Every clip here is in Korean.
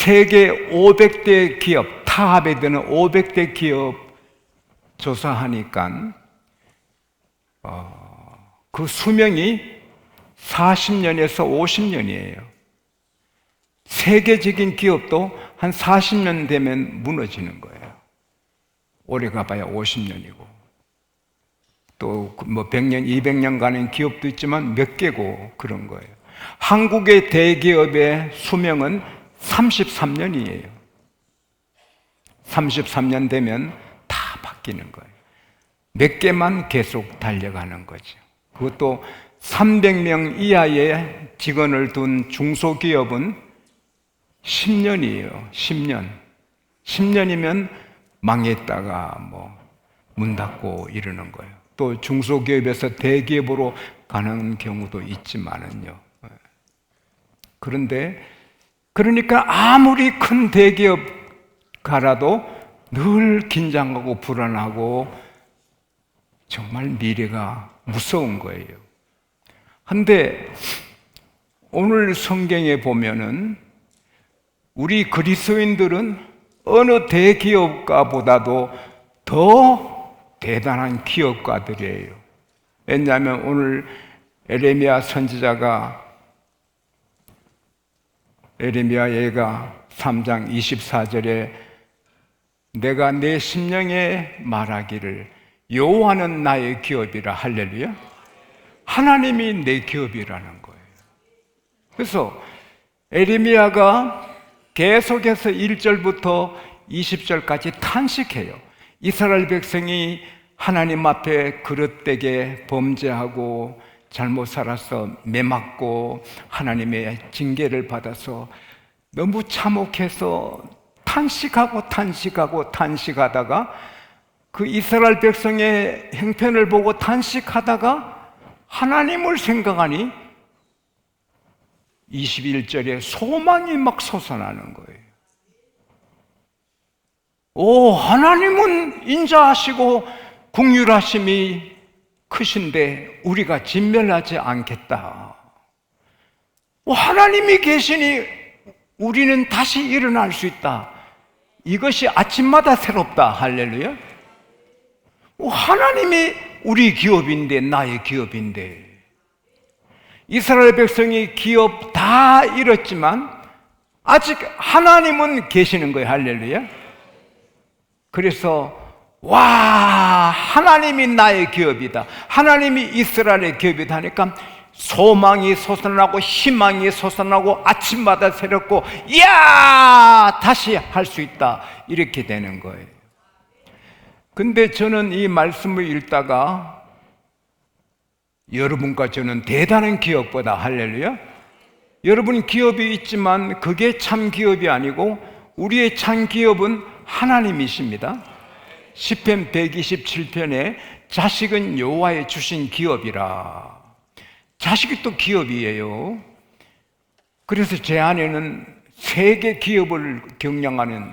세계 500대 기업, 타합에 드는 500대 기업 조사하니까 그 수명이 40년에서 50년이에요. 세계적인 기업도 한 40년 되면 무너지는 거예요. 오래 가봐야 50년이고, 또 뭐 100년, 200년 가는 기업도 있지만 몇 개고 그런 거예요. 한국의 대기업의 수명은 33년이에요. 33년 되면 다 바뀌는 거예요. 몇 개만 계속 달려가는 거죠. 그것도 300명 이하의 직원을 둔 중소기업은 10년이에요. 10년. 10년이면 망했다가 뭐 문 닫고 이러는 거예요. 또 중소기업에서 대기업으로 가는 경우도 있지만은요. 그런데 그러니까 아무리 큰 대기업 가라도 늘 긴장하고 불안하고 정말 미래가 무서운 거예요. 근데 오늘 성경에 보면은 우리 그리스도인들은 어느 대기업가보다도 더 대단한 기업가들이에요. 왜냐하면 오늘 에레미야 선지자가 에레미야 예가 3장 24절에 내가 내 심령에 말하기를 여호와는 나의 기업이라. 할렐루야. 하나님이 내 기업이라는 거예요. 그래서 에레미야가 계속해서 1절부터 20절까지 탄식해요. 이스라엘 백성이 하나님 앞에 그릇되게 범죄하고 잘못 살아서 매맞고 하나님의 징계를 받아서 너무 참혹해서 탄식하다가 그 이스라엘 백성의 형편을 보고 탄식하다가 하나님을 생각하니 21절에 소망이 막 솟아나는 거예요. 오, 하나님은 인자하시고 긍휼하심이 크신데 우리가 진멸하지 않겠다. 하나님이 계시니 우리는 다시 일어날 수 있다. 이것이 아침마다 새롭다. 할렐루야. 하나님이 우리 기업인데, 나의 기업인데. 이스라엘 백성이 기업 다 잃었지만 아직 하나님은 계시는 거예요. 할렐루야. 그래서 하나님이 나의 기업이다. 하나님이 이스라엘의 기업이다 하니까 소망이 솟아나고 희망이 솟아나고 아침마다 새롭고 다시 할 수 있다. 이렇게 되는 거예요. 근데 저는 이 말씀을 읽다가 여러분과 저는 대단한 기업보다, 할렐루야, 여러분 기업이 있지만 그게 참 기업이 아니고 우리의 참 기업은 하나님이십니다. 시편 127편에 자식은 여호와의 주신 기업이라. 자식이 또 기업이에요. 그래서 제 안에는 세계 기업을 경영하는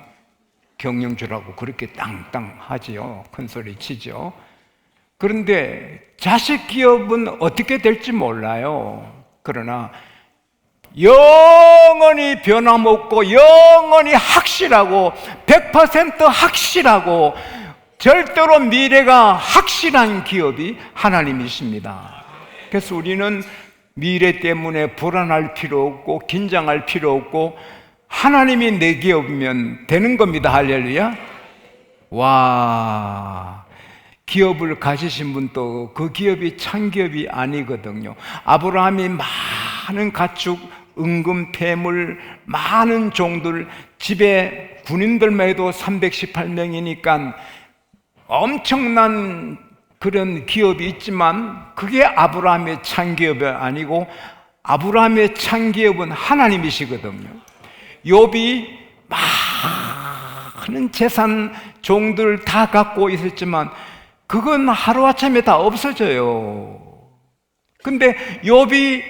경영주라고 그렇게 땅땅하지요. 큰 소리 치죠. 그런데 자식 기업은 어떻게 될지 몰라요. 그러나 영원히 변함없고 영원히 확실하고 100% 확실하고 절대로 미래가 확실한 기업이 하나님이십니다. 그래서 우리는 미래 때문에 불안할 필요 없고 긴장할 필요 없고 하나님이 내 기업이면 되는 겁니다. 할렐루야. 기업을 가지신 분도 그 기업이 참 기업이 아니거든요. 아브라함이 많은 가축, 은금, 폐물, 많은 종들, 집에 군인들만 해도 318명이니까 엄청난 그런 기업이 있지만 그게 아브라함의 참 기업이 아니고 아브라함의 참 기업은 하나님이시거든요. 욥이 많은 재산, 종들 다 갖고 있었지만 그건 하루아침에 다 없어져요. 근데 욥이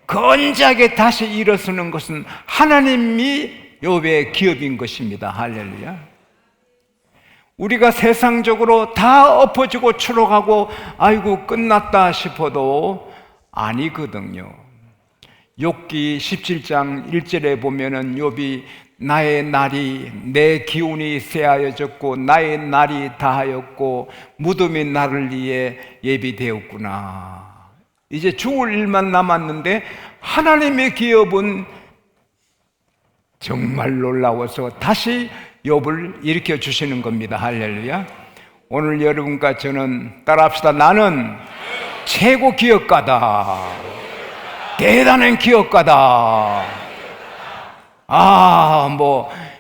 건재하게 다시 일어서는 것은 하나님이 욥의 기업인 것입니다. 할렐루야. 우리가 세상적으로 다 엎어지고 추락하고 아이고 끝났다 싶어도 아니거든요. 욥기 17장 1절에 보면은 욥이 나의 날이, 내 기운이 쇠하여졌고 나의 날이 다하였고 무덤이 나를 위해 예비되었구나. 이제 죽을 일만 남았는데 하나님의 기업은 정말 놀라워서 다시 욥을 일으켜 주시는 겁니다. 할렐루야. 오늘 여러분과 저는 따라합시다. 나는 최고 기업가다. 대단한 기업가다.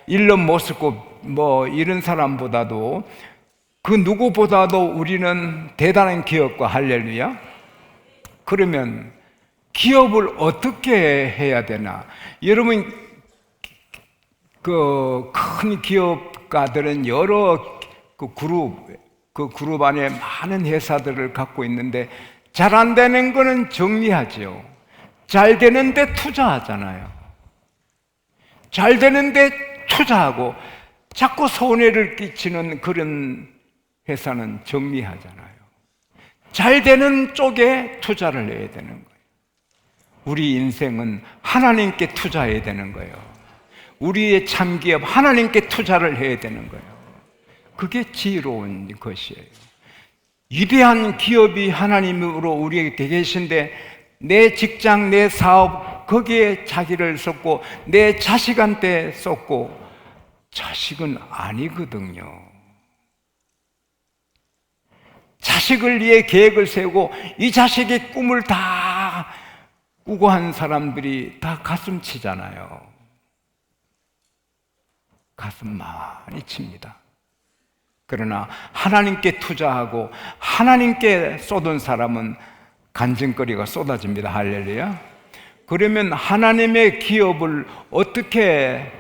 일론 머스크 이런 사람보다도 그 누구보다도 우리는 대단한 기업가. 할렐루야. 그러면 기업을 어떻게 해야 되나? 여러분, 그 큰 기업가들은 여러 그 그룹 안에 많은 회사들을 갖고 있는데 잘 안 되는 거는 정리하죠. 잘 되는데 투자하잖아요. 잘 되는데 투자하고 자꾸 손해를 끼치는 그런 회사는 정리하잖아요. 잘 되는 쪽에 투자를 해야 되는 거예요. 우리 인생은 하나님께 투자해야 되는 거예요. 우리의 참기업 하나님께 투자를 해야 되는 거예요. 그게 지혜로운 것이에요. 위대한 기업이 하나님으로 우리에게 계신데 내 직장, 내 사업 거기에 자기를 쏟고 내 자식한테 쏟고, 자식은 아니거든요. 자식을 위해 계획을 세우고 이 자식의 꿈을 다 꾸고 한 사람들이 다 가슴 치잖아요. 가슴 많이 칩니다. 그러나 하나님께 투자하고 하나님께 쏟은 사람은 간증거리가 쏟아집니다. 할렐루야. 그러면 하나님의 기업을 어떻게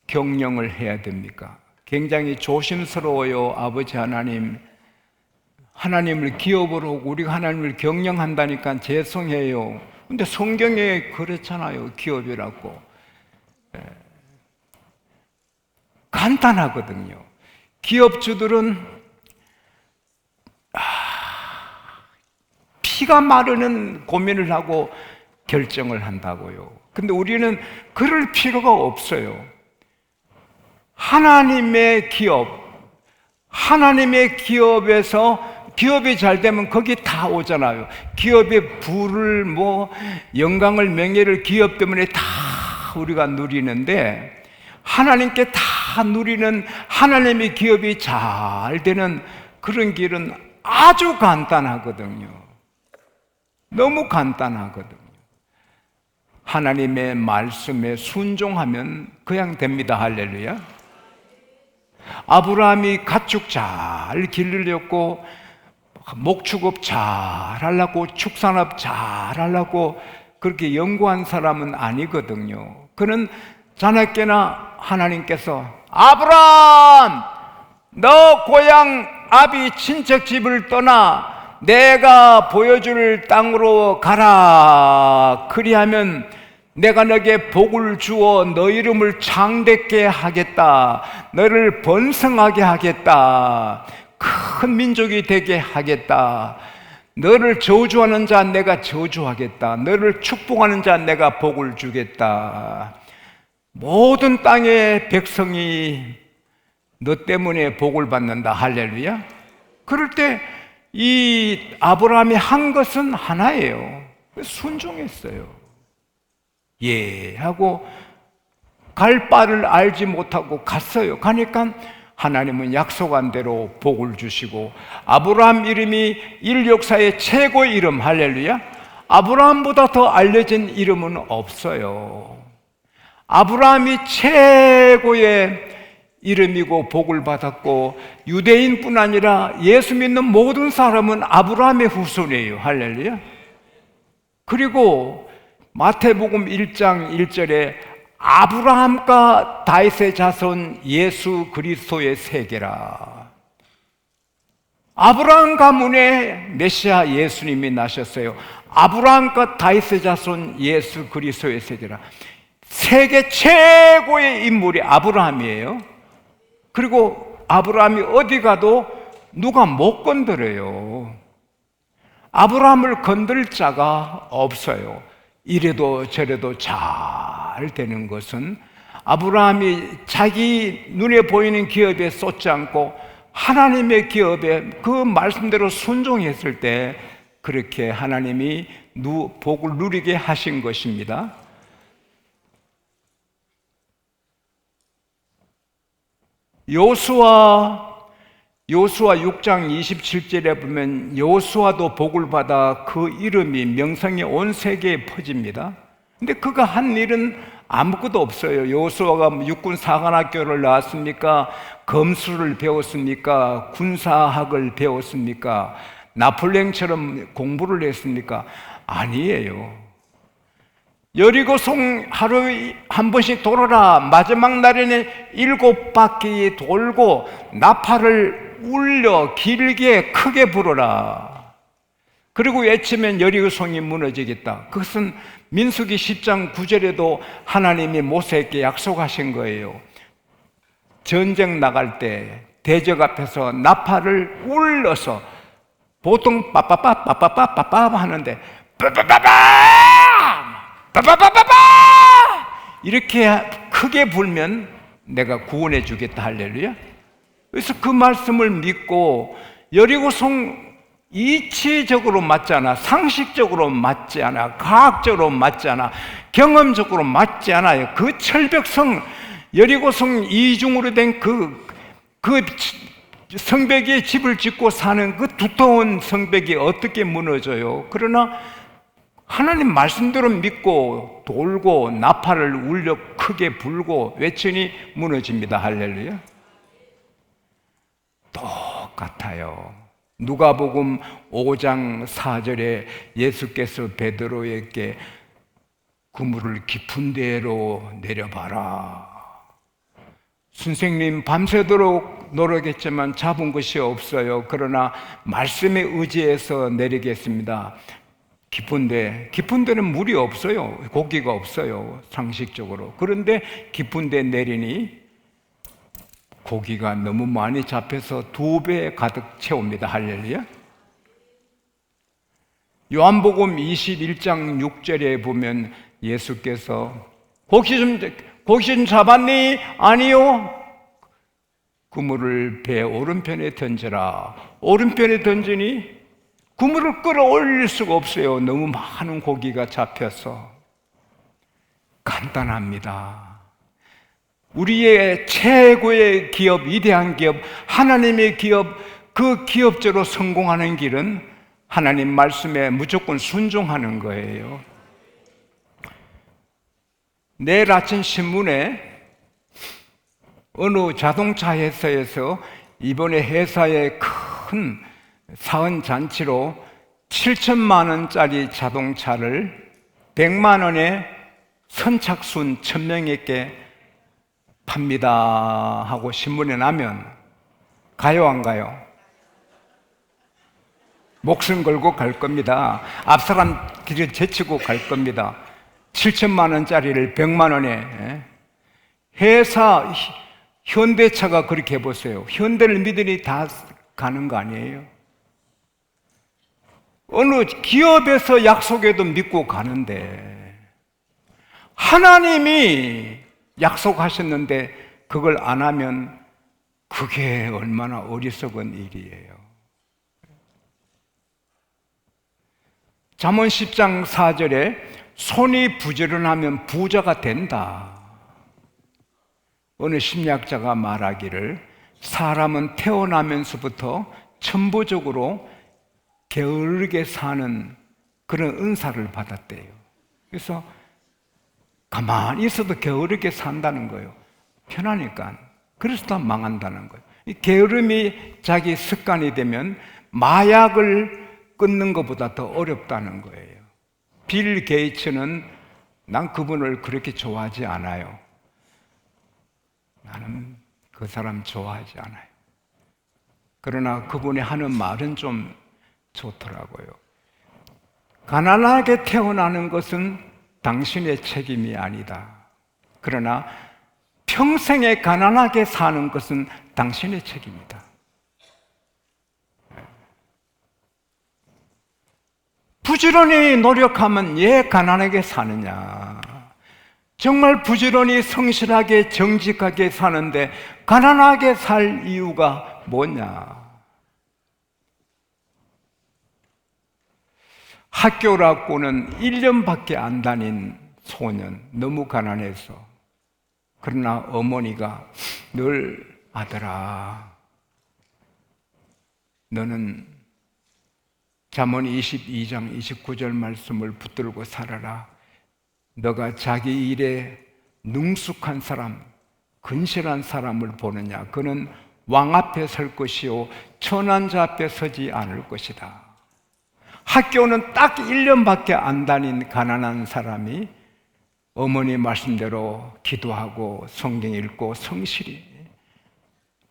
경영을 해야 됩니까? 굉장히 조심스러워요. 아버지 하나님, 하나님을 기업으로 하고 우리가 하나님을 경영한다니까 죄송해요. 근데 성경에 그렇잖아요. 기업이라고. 간단하거든요. 기업주들은 피가 마르는 고민을 하고 결정을 한다고요. 근데 우리는 그럴 필요가 없어요. 하나님의 기업, 하나님의 기업에서 기업이 잘 되면 거기 다 오잖아요. 기업의 부를 영광을 명예를 기업 때문에 다 우리가 누리는데, 하나님께 다 누리는 하나님의 기업이 잘 되는 그런 길은 아주 간단하거든요. 너무 간단하거든요. 하나님의 말씀에 순종하면 그냥 됩니다. 할렐루야. 아브라함이 가축 잘 기르려고, 목축업 잘 하려고, 축산업 잘 하려고 그렇게 연구한 사람은 아니거든요. 그는 자나깨나 하나님께서 아브라함, 너 고향 아비 친척 집을 떠나 내가 보여줄 땅으로 가라. 그리하면 내가 너에게 복을 주어 너 이름을 창대케 하겠다. 너를 번성하게 하겠다. 큰 민족이 되게 하겠다. 너를 저주하는 자 내가 저주하겠다. 너를 축복하는 자 내가 복을 주겠다. 모든 땅의 백성이 너 때문에 복을 받는다. 할렐루야. 그럴 때 이 아브라함이 한 것은 하나예요. 순종했어요. 예 하고 갈 바를 알지 못하고 갔어요. 가니까 하나님은 약속한 대로 복을 주시고, 아브라함 이름이 인류 역사의 최고의 이름. 할렐루야. 아브라함보다 더 알려진 이름은 없어요. 아브라함이 최고의 이름이고 복을 받았고, 유대인뿐 아니라 예수 믿는 모든 사람은 아브라함의 후손이에요. 할렐루야. 그리고 마태복음 1장 1절에 아브라함과 다윗의 자손 예수 그리스도의 세계라. 아브라함 가문에 메시아 예수님이 나셨어요. 아브라함과 다윗의 자손 예수 그리스도의 세계라. 세계 최고의 인물이 아브라함이에요. 그리고 아브라함이 어디 가도 누가 못 건드려요. 아브라함을 건들 자가 없어요. 이래도 저래도 잘 되는 것은 아브라함이 자기 눈에 보이는 기업에 쏟지 않고 하나님의 기업에 그 말씀대로 순종했을 때 그렇게 하나님이 복을 누리게 하신 것입니다. 여호수아 6장 27절에 보면 여호수아도 복을 받아 그 이름이 명성이 온 세계에 퍼집니다. 근데 그가 한 일은 아무것도 없어요. 여호수아가 육군 사관학교를 나왔습니까? 검수를 배웠습니까? 군사학을 배웠습니까? 나폴레옹처럼 공부를 했습니까? 아니에요. 여리고성 하루에 한 번씩 돌아라. 마지막 날에는 7바퀴 돌고 나팔을 울려 길게 크게 불어라. 그리고 외치면 여리고성이 무너지겠다. 그것은 민수기 10장 9절에도 하나님이 모세에게 약속하신 거예요. 전쟁 나갈 때 대적 앞에서 나팔을 울려서 보통 빠빠빠 하는데 빠빠빠빠 이렇게 크게 불면 내가 구원해 주겠다. 할렐루야. 그래서 그 말씀을 믿고 여리고성 이치적으로 맞지 않아, 상식적으로 맞지 않아, 과학적으로 맞지 않아, 경험적으로 맞지 않아요. 그 철벽성, 여리고성 이중으로 된 그 성벽에 집을 짓고 사는 그 두터운 성벽이 어떻게 무너져요? 그러나 하나님 말씀대로 믿고 돌고 나팔을 울려 크게 불고 외치니 무너집니다. 할렐루야. 똑같아요. 누가복음 5장 4절에 예수께서 베드로에게 그물을 깊은 데로 내려봐라. 선생님 밤새도록 노력했지만 잡은 것이 없어요. 그러나 말씀에 의지해서 내리겠습니다. 깊은 데는 물이 없어요. 고기가 없어요. 상식적으로. 그런데 깊은 데 내리니 고기가 너무 많이 잡혀서 2배 가득 채웁니다. 할렐루야. 요한복음 21장 6절에 보면 예수께서 고기 좀 잡았니? 아니요. 그물을 배 오른편에 던져라. 오른편에 던지니 그물을 끌어올릴 수가 없어요. 너무 많은 고기가 잡혀서. 간단합니다. 우리의 최고의 기업, 위대한 기업, 하나님의 기업, 그 기업자로 성공하는 길은 하나님 말씀에 무조건 순종하는 거예요. 내일 아침 신문에 어느 자동차 회사에서 이번에 회사의 큰 사은 잔치로 7천만 원짜리 자동차를 100만 원에 선착순 1000명에게 팝니다 하고 신문에 나면 가요 안 가요? 목숨 걸고 갈 겁니다. 앞사람 길을 제치고 갈 겁니다. 7천만 원짜리를 100만 원에. 회사 현대차가 그렇게 해보세요. 현대를 믿으니 다 가는 거 아니에요? 어느 기업에서 약속해도 믿고 가는데 하나님이 약속하셨는데 그걸 안 하면 그게 얼마나 어리석은 일이에요. 잠언 10장 4절에 손이 부지런하면 부자가 된다. 어느 심리학자가 말하기를 사람은 태어나면서부터 천부적으로 게으르게 사는 그런 은사를 받았대요. 그래서 가만히 있어도 게으르게 산다는 거예요. 편하니까. 그래서 다 망한다는 거예요. 이 게으름이 자기 습관이 되면 마약을 끊는 것보다 더 어렵다는 거예요. 빌 게이츠는 난 그분을 그렇게 좋아하지 않아요. 나는 그 사람 좋아하지 않아요. 그러나 그분이 하는 말은 좀 좋더라고요. 가난하게 태어나는 것은 당신의 책임이 아니다. 그러나 평생에 가난하게 사는 것은 당신의 책임이다. 부지런히 노력하면 왜 가난하게 사느냐? 정말 부지런히 성실하게 정직하게 사는데 가난하게 살 이유가 뭐냐? 학교라고는 1년밖에 안 다닌 소년, 너무 가난해서. 그러나 어머니가 늘 아들아, 너는 잠언 22장 29절 말씀을 붙들고 살아라. 너가 자기 일에 능숙한 사람, 근실한 사람을 보느냐? 그는 왕 앞에 설 것이요 천한 자 앞에 서지 않을 것이다. 학교는 딱 1년밖에 안 다닌 가난한 사람이 어머니 말씀대로 기도하고 성경 읽고 성실히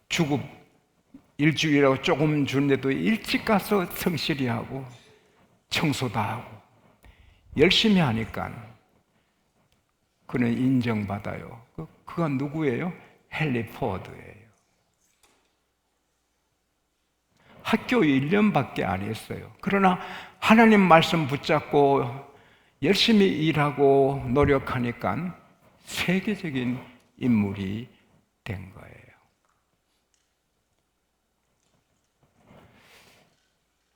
주급 일주일이라고 조금 주는데도 일찍 가서 성실히 하고 청소도 하고 열심히 하니까 그는 인정받아요. 그가 누구예요? 헨리 포드예요. 학교 1년밖에 안 했어요. 그러나 하나님 말씀 붙잡고 열심히 일하고 노력하니까 세계적인 인물이 된 거예요.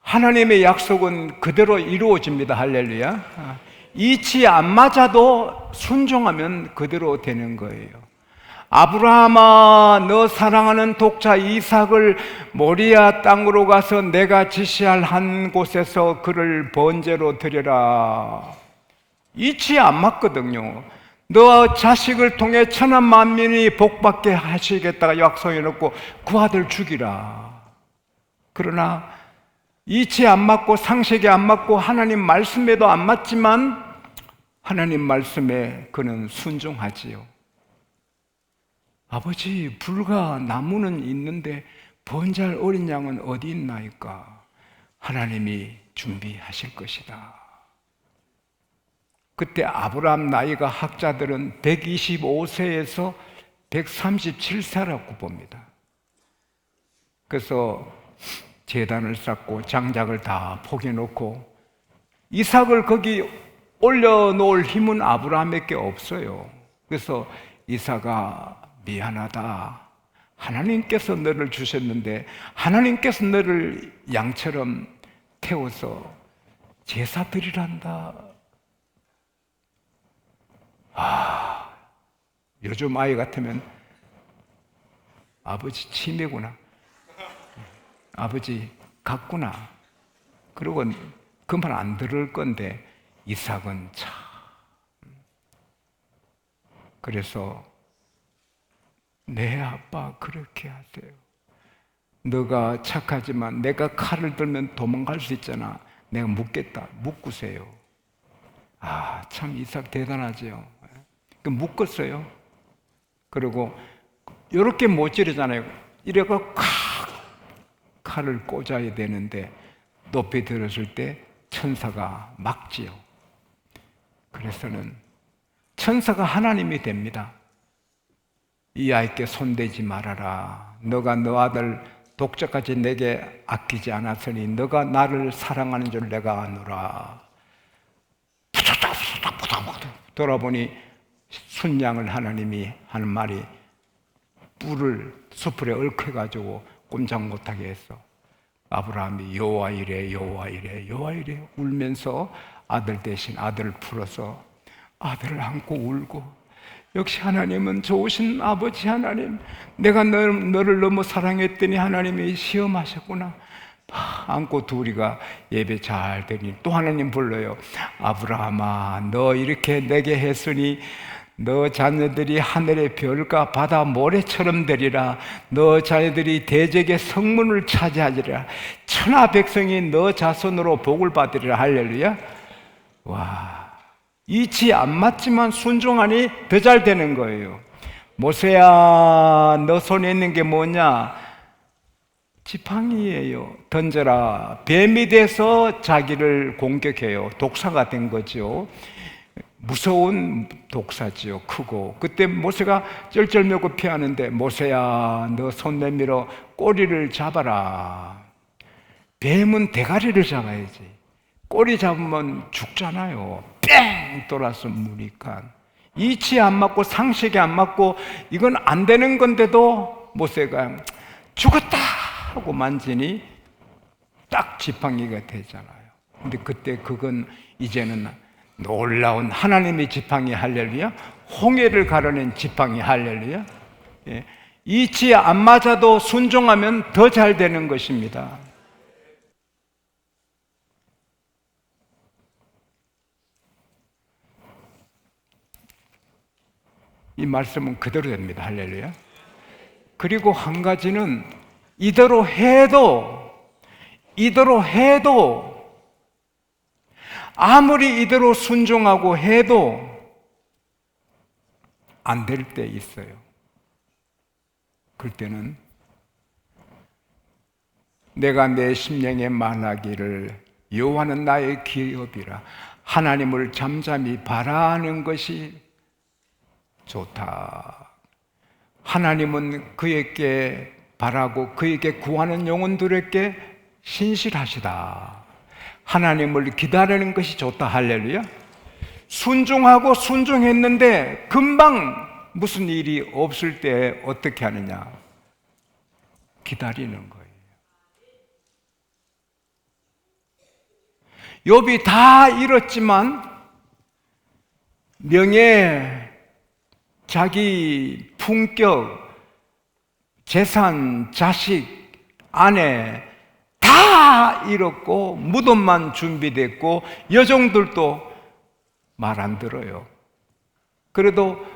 하나님의 약속은 그대로 이루어집니다. 할렐루야. 이치 안 맞아도 순종하면 그대로 되는 거예요. 아브라함아, 너 사랑하는 독자 이삭을 모리아 땅으로 가서 내가 지시할 한 곳에서 그를 번제로 드려라. 이치 안 맞거든요. 너 자식을 통해 천한 만민이 복받게 하시겠다가 약속해놓고 그 아들 죽이라. 그러나 이치 안 맞고 상식에 안 맞고 하나님 말씀에도 안 맞지만 하나님 말씀에 그는 순종하지요. 아버지, 불과 나무는 있는데 번제할 어린 양은 어디 있나이까? 하나님이 준비하실 것이다. 그때 아브라함 나이가 학자들은 125세에서 137세라고 봅니다. 그래서 제단을 쌓고 장작을 다 포개놓고 이삭을 거기 올려놓을 힘은 아브라함에게 없어요. 그래서 이삭아, 미안하다. 하나님께서 너를 주셨는데 하나님께서 너를 양처럼 태워서 제사 드리란다. 요즘 아이 같으면 아버지 치매구나, 아버지 갔구나, 그러고 그 말 안 들을 건데 이삭은 참. 그래서 내 아빠 그렇게 하세요. 너가 착하지만 내가 칼을 들면 도망갈 수 있잖아. 내가 묻겠다. 묶으세요. 참 이삭 대단하죠. 묶었어요. 그리고 이렇게 못 찌르잖아요. 이래가 칼을 꽂아야 되는데 높이 들었을 때 천사가 막지요. 그래서는 천사가 하나님이 됩니다. 이 아이께 손대지 말아라. 너가 너 아들 독자까지 내게 아끼지 않았으니 너가 나를 사랑하는 줄 내가 아노라. 돌아보니 순양을 하나님이 하는 말이 뿔을 숯불에 얽혀가지고 꼼짝 못하게 했어. 아브라함이 여호와 이래 여호와 이래 여호와 이래 울면서 아들 대신 아들을 풀어서 아들을 안고 울고, 역시 하나님은 좋으신 아버지 하나님, 내가 너를 너무 사랑했더니 하나님이 시험하셨구나. 안고 둘이가 예배 잘 되니 또 하나님 불러요. 아브라함아, 너 이렇게 내게 했으니 너 자녀들이 하늘의 별과 바다 모래처럼 되리라. 너 자녀들이 대적의 성문을 차지하리라. 천하 백성이 너 자손으로 복을 받으리라. 할렐루야. 와, 이치 안 맞지만 순종하니 더 잘 되는 거예요. 모세야, 너 손에 있는 게 뭐냐? 지팡이예요. 던져라. 뱀이 돼서 자기를 공격해요. 독사가 된 거죠. 무서운 독사지요. 크고. 그때 모세가 쩔쩔매고 피하는데 모세야, 너 손 내밀어 꼬리를 잡아라. 뱀은 대가리를 잡아야지. 꼬리 잡으면 죽잖아요. 뺑 돌아서 무니까 이치에 안 맞고 상식에 안 맞고 이건 안 되는 건데도 모세가 죽었다 하고 만지니 딱 지팡이가 되잖아요. 근데 그때 그건 이제는 놀라운 하나님의 지팡이, 할렐루야, 홍해를 가려낸 지팡이, 할렐루야. 예. 이치에 안 맞아도 순종하면 더 잘 되는 것입니다. 이 말씀은 그대로 됩니다. 할렐루야. 그리고 한 가지는 이대로 해도 아무리 이대로 순종하고 해도 안 될 때 있어요. 그럴 때는 내가 내 심령에 말하기를 여호와는 나의 기업이라 하나님을 잠잠히 바라는 것이 좋다. 하나님은 그에게 바라고 그에게 구하는 영혼들에게 신실하시다. 하나님을 기다리는 것이 좋다. 할렐루야. 순종하고 순종했는데 금방 무슨 일이 없을 때 어떻게 하느냐? 기다리는 거예요. 욥이 다 잃었지만 명예, 자기 품격, 재산, 자식, 아내 다 잃었고 무덤만 준비됐고 여종들도 말 안 들어요. 그래도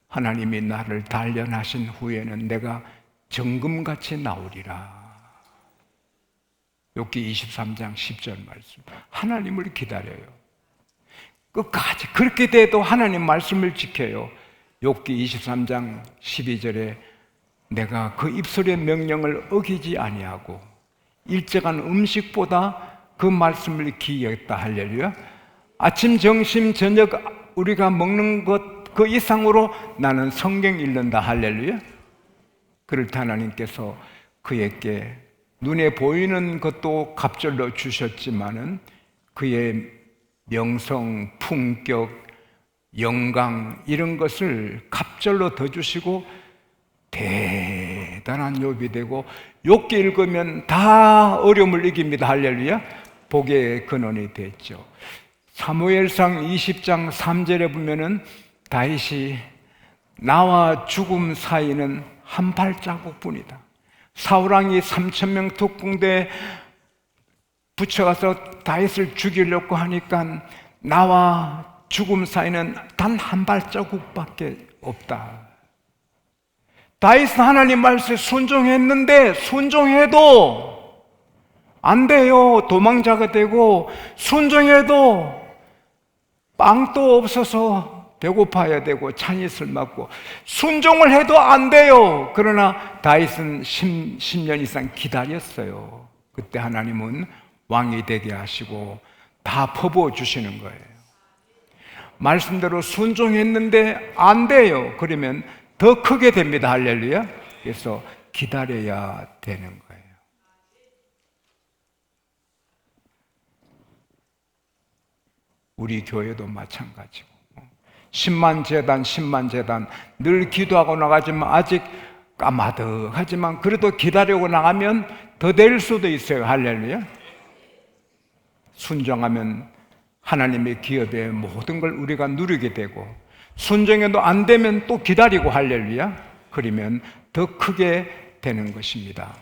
하나님이 나를 단련하신 후에는 내가 정금같이 나오리라. 욥기 23장 10절 말씀. 하나님을 기다려요. 끝까지 그렇게 돼도 하나님 말씀을 지켜요. 욥기 23장 12절에 내가 그 입술의 명령을 어기지 아니하고 일정한 음식보다 그 말씀을 기억했다. 할렐루야. 아침, 점심, 저녁 우리가 먹는 것 그 이상으로 나는 성경 읽는다. 할렐루야. 그럴 때 하나님께서 그에게 눈에 보이는 것도 갑절로 주셨지만은 그의 명성, 품격, 영광 이런 것을 갑절로 더 주시고 대단한 욥이 되고 욥기 읽으면 다 어려움을 이깁니다. 할렐루야. 복의 근원이 됐죠. 사무엘상 20장 3절에 보면은 다윗이 나와 죽음 사이는 한 발자국뿐이다. 사울왕이 3,000명 특공대에 붙여가서 다윗을 죽이려고 하니까 나와 죽음 사이는 단 한 발자국밖에 없다. 다윗은 하나님 말씀에 순종했는데 순종해도 안 돼요. 도망자가 되고 순종해도 빵도 없어서 배고파야 되고 찬이슬 맞고 순종을 해도 안 돼요. 그러나 다윗은 10년 이상 기다렸어요. 그때 하나님은 왕이 되게 하시고 다 퍼부어 주시는 거예요. 말씀대로 순종했는데 안 돼요. 그러면 더 크게 됩니다. 할렐루야. 그래서 기다려야 되는 거예요. 우리 교회도 마찬가지고 10만 재단 늘 기도하고 나가지만 아직 까마득하지만 그래도 기다리고 나가면 더 될 수도 있어요. 할렐루야. 순종하면 하나님의 기업의 모든 걸 우리가 누리게 되고 순종해도 안 되면 또 기다리고 할렐루야. 그러면 더 크게 되는 것입니다.